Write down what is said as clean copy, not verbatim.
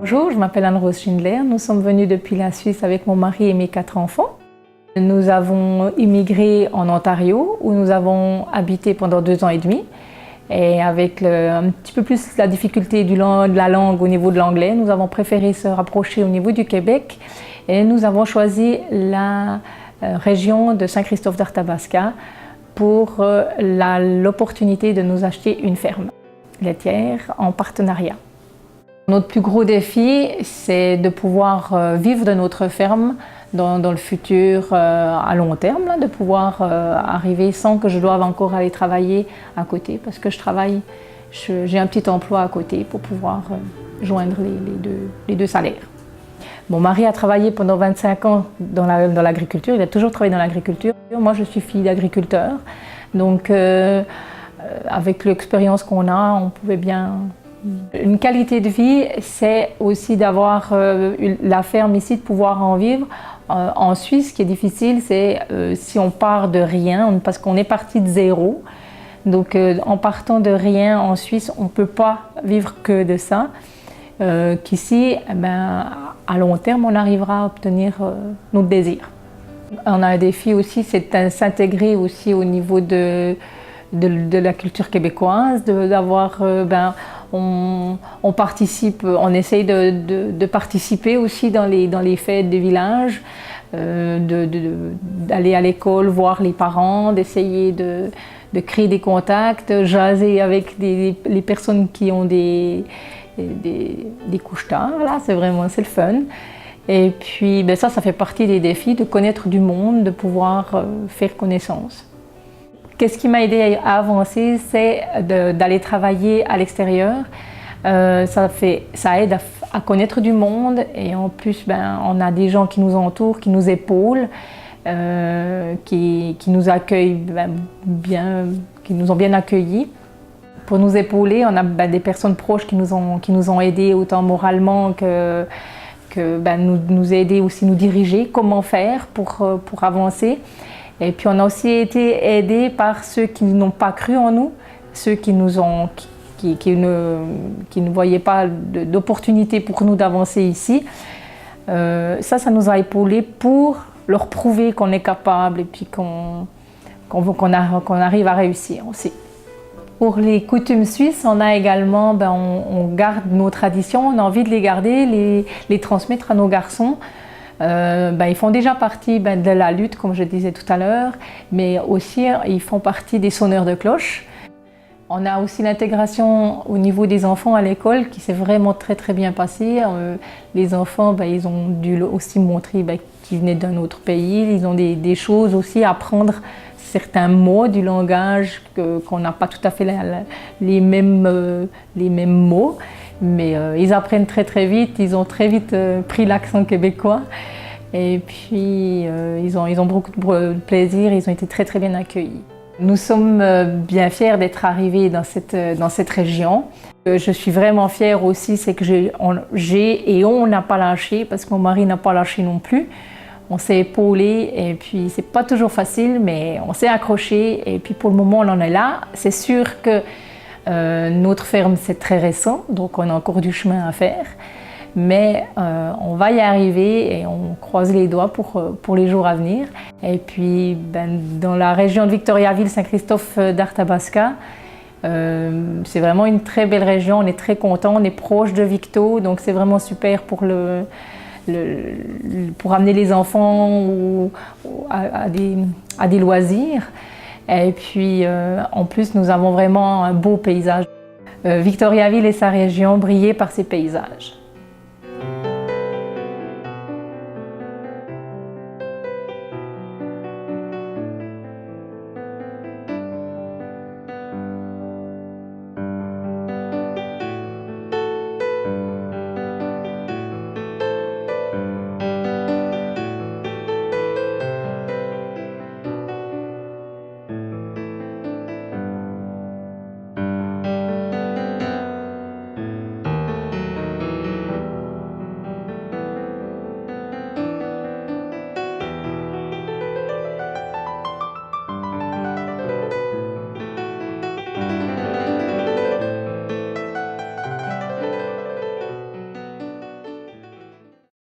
Bonjour, je m'appelle Anne-Rose Schindler. Nous sommes venus depuis la Suisse avec mon mari et mes 4 enfants. Nous avons immigré en Ontario où nous avons habité pendant 2 ans et demi. Et avec un petit peu plus la difficulté de la langue au niveau de l'anglais, nous avons préféré se rapprocher au niveau du Québec et nous avons choisi la région de Saint-Christophe d'Arthabasca pour l'opportunité de nous acheter une ferme laitière en partenariat. Notre plus gros défi, c'est de pouvoir vivre de notre ferme dans le futur à long terme, de pouvoir arriver sans que je doive encore aller travailler à côté, parce que j'ai un petit emploi à côté pour pouvoir joindre les deux salaires. Mon mari a travaillé pendant 25 ans dans l'agriculture, il a toujours travaillé dans l'agriculture. Moi, je suis fille d'agriculteur, donc avec l'expérience qu'on a, on pouvait bien... Une qualité de vie, c'est aussi d'avoir la ferme ici, de pouvoir en vivre. En Suisse, ce qui est difficile, c'est si on part de rien, parce qu'on est parti de zéro. Donc en partant de rien en Suisse, on ne peut pas vivre que de ça. Qu'ici, à long terme, on arrivera à obtenir notre désir. On a un défi aussi, c'est de s'intégrer aussi au niveau de la culture québécoise, d'avoir... On participe, on essaye de participer aussi dans les fêtes des villages, d'aller à l'école, voir les parents, d'essayer de créer des contacts, jaser avec les personnes qui ont des couches tard, là, c'est le fun. Et puis ça fait partie des défis, de connaître du monde, de pouvoir faire connaissance. Qu'est-ce qui m'a aidé à avancer, c'est d'aller travailler à l'extérieur. Ça aide à connaître du monde et en plus, on a des gens qui nous entourent, qui nous épaulent, qui nous accueillent bien, qui nous ont bien accueillis. Pour nous épauler, on a des personnes proches qui nous ont aidés autant moralement que nous aider aussi, nous diriger, comment faire pour avancer. Et puis on a aussi été aidés par ceux qui n'ont pas cru en nous, ceux qui ne voyaient pas d'opportunité pour nous d'avancer ici. Ça nous a épaulés pour leur prouver qu'on est capable et puis qu'on arrive à réussir aussi. Pour les coutumes suisses, on a également, on garde nos traditions, on a envie de les garder, les transmettre à nos garçons. Ils font déjà partie de la lutte, comme je disais tout à l'heure, mais aussi ils font partie des sonneurs de cloche. On a aussi l'intégration au niveau des enfants à l'école qui s'est vraiment très très bien passée. Les enfants, ils ont dû aussi montrer qu'ils venaient d'un autre pays, ils ont des choses aussi à apprendre, certains mots du langage qu'on n'a pas tout à fait les mêmes mots. Mais ils apprennent très très vite, ils ont très vite pris l'accent québécois et puis ils ont beaucoup de plaisir, ils ont été très très bien accueillis. Nous sommes bien fiers d'être arrivés dans cette région. Je suis vraiment fière aussi, c'est que on n'a pas lâché, parce que mon mari n'a pas lâché non plus. On s'est épaulés et puis c'est pas toujours facile, mais on s'est accroché et puis pour le moment on en est là. C'est sûr que notre ferme, c'est très récent, donc on a encore du chemin à faire. Mais on va y arriver et on croise les doigts pour les jours à venir. Et puis, dans la région de Victoriaville, Saint-Christophe d'Arthabasca, c'est vraiment une très belle région. On est très contents, on est proche de Victo, donc c'est vraiment super pour amener les enfants à des loisirs. Et puis, en plus, nous avons vraiment un beau paysage. Victoriaville et sa région brillaient par ses paysages.